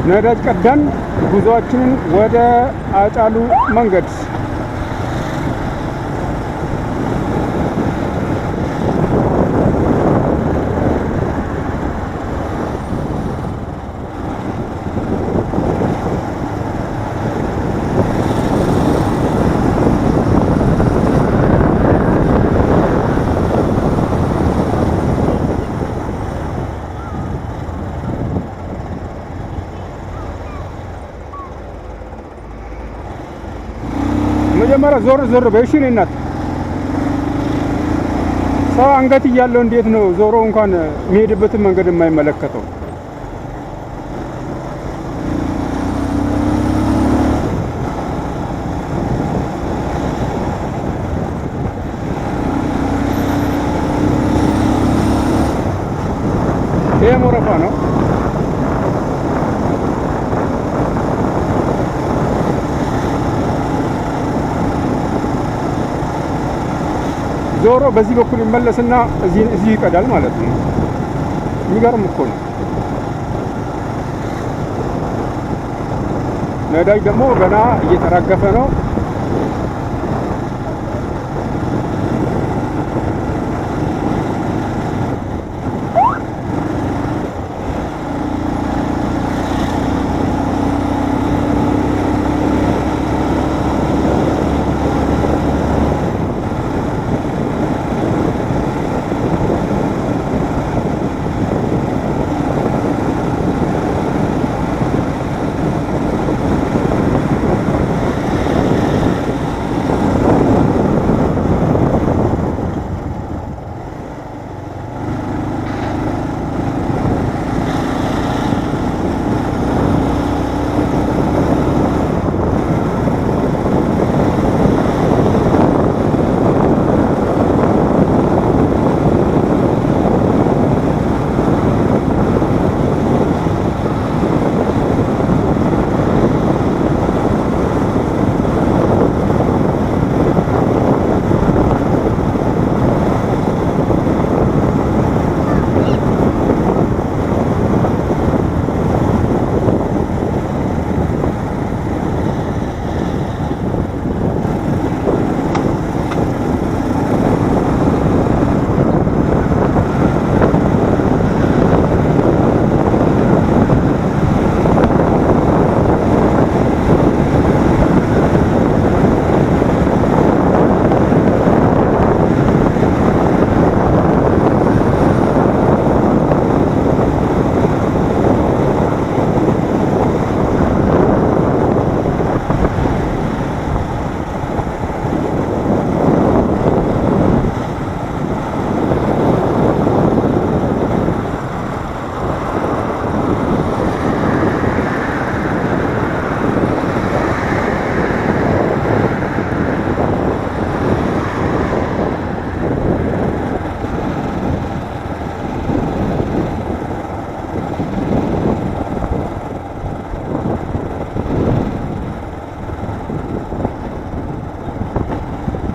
ነዳጅ ቀዳን ጉዞአችንን ወደ አጫሉ መንገድ መጀመሪያ ዞር በእሺ ነናት ሰው አንገት እያለው እንዴት ነው ዞሮ እንኳን የሚሄድበትን መንገድ የማይመለከተው? ይሄ ሞረፋ ነው። ዞሮ በዚህ በኩል ይመለስና እዚህ ይቀዳል ማለት ነው። የሚገርም እኮ ነው። ነዳጅ ደግሞ ገና እየተራገፈ ነው።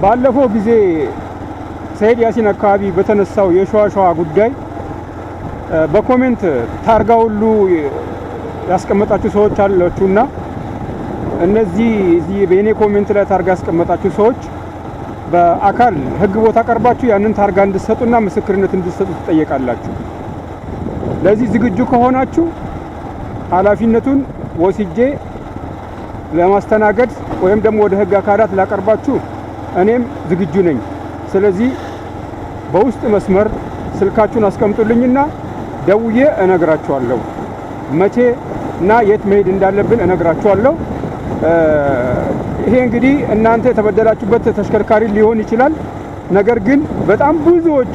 ባለፈው ጊዜ ሰይድ ያሲን አካባቢ በተነሳው የሸዋሸዋ ጉዳይ በኮሜንት ታርጋ ሁሉ ያስቀመጣችሁ ሰዎች አላችሁና እነዚህ በእኔ ኮሜንት ላይ ታርጋ ያስቀመጣችሁ ሰዎች በአካል ህግ ቦታ ቀርባችሁ ያንን ታርጋ እንድትሰጡና ምስክርነት እንድትሰጡ ትጠየቃላችሁ። ለዚህ ዝግጁ ከሆናችሁ ኃላፊነቱን ወስጄ ለማስተናገድ ወይም ደግሞ ወደ ህግ አካላት ላቀርባችሁ እኔም ዝግጁ ነኝ። ስለዚህ በውስጥ መስመር ስልካችሁን አስቀምጡልኝና ደውዬ እነግራችኋለሁ። መቼ እና የት መሄድ እንዳለብን እነግራችኋለሁ። ይሄ እንግዲህ እናንተ የተበደላችሁበት ተሽከርካሪ ሊሆን ይችላል። ነገር ግን በጣም ብዙዎች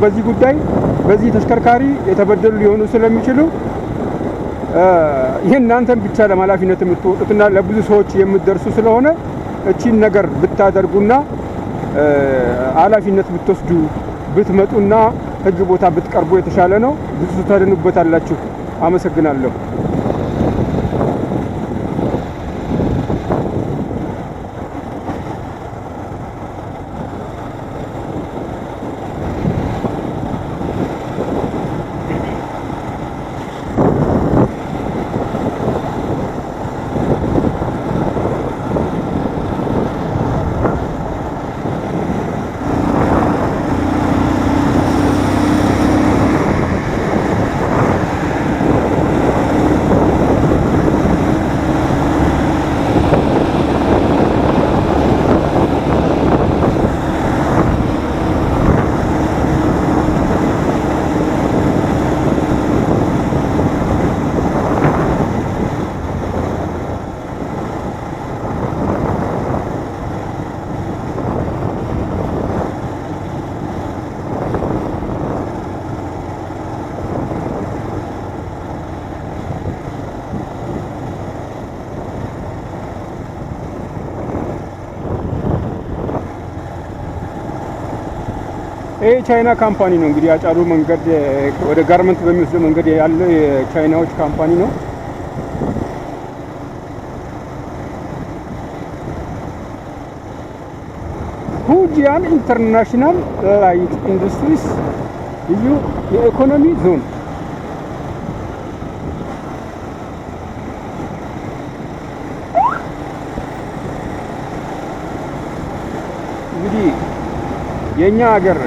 በዚህ ጉዳይ በዚህ ተሽከርካሪ የተበደሉ ሊሆኑ ስለሚችሉ ይሄን እናንተን ብቻ ለኃላፊነት የምትወጡትና ለብዙ ሰዎች የምትደርሱ ስለሆነ እቺን ነገር ብታደርጉና ኃላፊነት ብትወስዱ ብትመጡና ህግ ቦታ ብትቀርቡ የተሻለ ነው። ብዙ ታደኑበታላችሁ። አመሰግናለሁ። ይሄ ቻይና ካምፓኒ ነው እንግዲህ አጫሉ መንገድ ወደ ጋርመንት በሚወስደው መንገድ ያለ የቻይናዎች ካምፓኒ ነው። ፉጂያን ኢንተርናሽናል ላይት ኢንዱስትሪስ ልዩ የኢኮኖሚ ዞን እንግዲህ የኛ ሀገር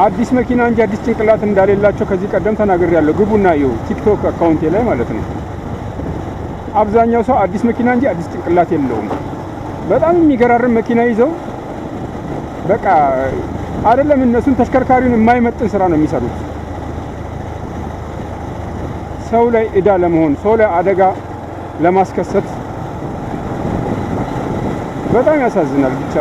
አዲስ መኪና እንጂ አዲስ ጭንቅላት እንዳሌላቸው ከዚህ ቀደም ተናግሬያለሁ። ግቡና ይኸው ቲክቶክ አካውንቴ ላይ ማለት ነው። አብዛኛው ሰው አዲስ መኪና እንጂ አዲስ ጭንቅላት የለውም። በጣም የሚገራርም መኪና ይዘው በቃ አይደለም እነሱን ተሽከርካሪውን የማይመጥን ስራ ነው የሚሰሩት። ሰው ላይ እዳ ለመሆን ሰው ላይ አደጋ ለማስከሰት በጣም ያሳዝናል። ብቻ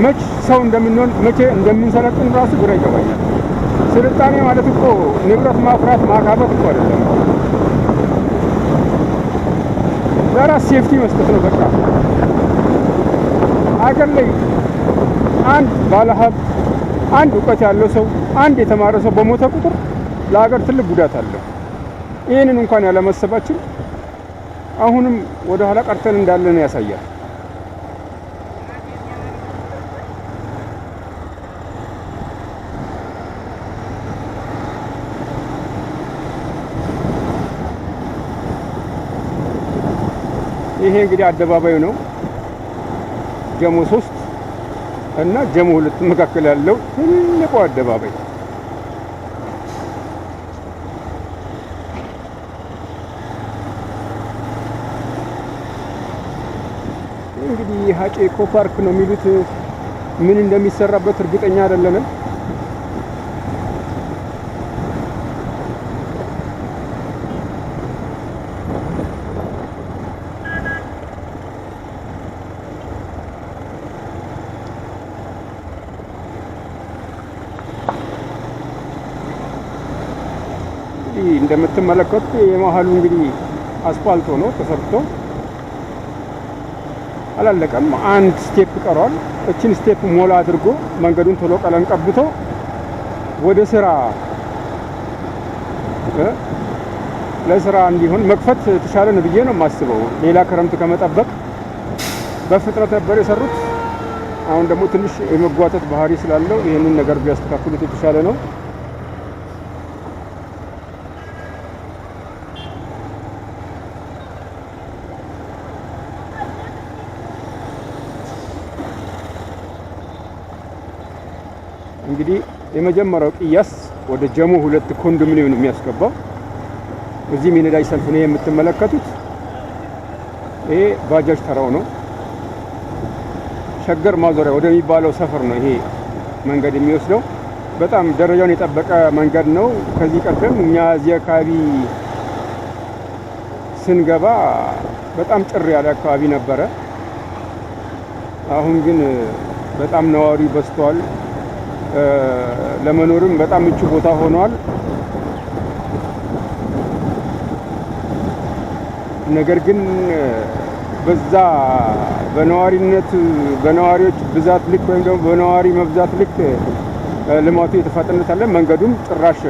መች ሰው እንደምንሆን መቼ እንደምንሰለጥን ራሱ ግራ ይገባኛል። ስልጣኔ ማለት እኮ ንብረት ማፍራት ማካበት እኮ አይደለም። ለራስ ሴፍቲ መስጠት ነው። በቃ አገር ላይ አንድ ባለሀብት፣ አንድ እውቀት ያለው ሰው፣ አንድ የተማረ ሰው በሞተ ቁጥር ለሀገር ትልቅ ጉዳት አለው። ይህንን እንኳን ያለመሰባችን አሁንም ወደ ኋላ ቀርተን እንዳለን ያሳያል። ይሄ እንግዲህ አደባባዩ ነው። ጀሞ 3 እና ጀሞ 2 መካከል ያለው ትልቁ አደባባይ እንግዲህ ሀጬ ኢኮ ፓርክ ነው የሚሉት። ምን እንደሚሰራበት እርግጠኛ አይደለንም። እንደምትመለከቱት የመሀሉ እንግዲህ አስፋልት ሆኖ ተሰርቶ አላለቀም። አንድ ስቴፕ ቀሯል። እችን ስቴፕ ሞላ አድርጎ መንገዱን ቶሎ ቀለም ቀብቶ ወደ ስራ ለስራ እንዲሆን መክፈት የተሻለ ነው ብዬ ነው የማስበው። ሌላ ክረምት ከመጠበቅ በፍጥነት ነበር የሰሩት። አሁን ደግሞ ትንሽ የመጓተት ባህሪ ስላለው ይህንን ነገር ቢያስተካክሉት የተሻለ ነው። እንግዲህ የመጀመሪያው ቅያስ ወደ ጀሞ 2 ኮንዶሚኒየም የሚያስገባው እዚህ የነዳጅ ሰልፍ ነው የምትመለከቱት። ይሄ ባጃጅ ተራው ነው። ሸገር ማዞሪያ ወደሚባለው ሰፈር ነው ይሄ መንገድ የሚወስደው። በጣም ደረጃውን የጠበቀ መንገድ ነው። ከዚህ ቀደም እኛ እዚህ አካባቢ ስንገባ በጣም ጭር ያለ አካባቢ ነበረ። አሁን ግን በጣም ነዋሪ በዝቷል። ለመኖርም በጣም ምቹ ቦታ ሆኗል። ነገር ግን በዛ በነዋሪዎች ብዛት ልክ ወይም ደግሞ በነዋሪ መብዛት ልክ ልማቱ የተፋጠነት አለ። መንገዱም ጭራሽ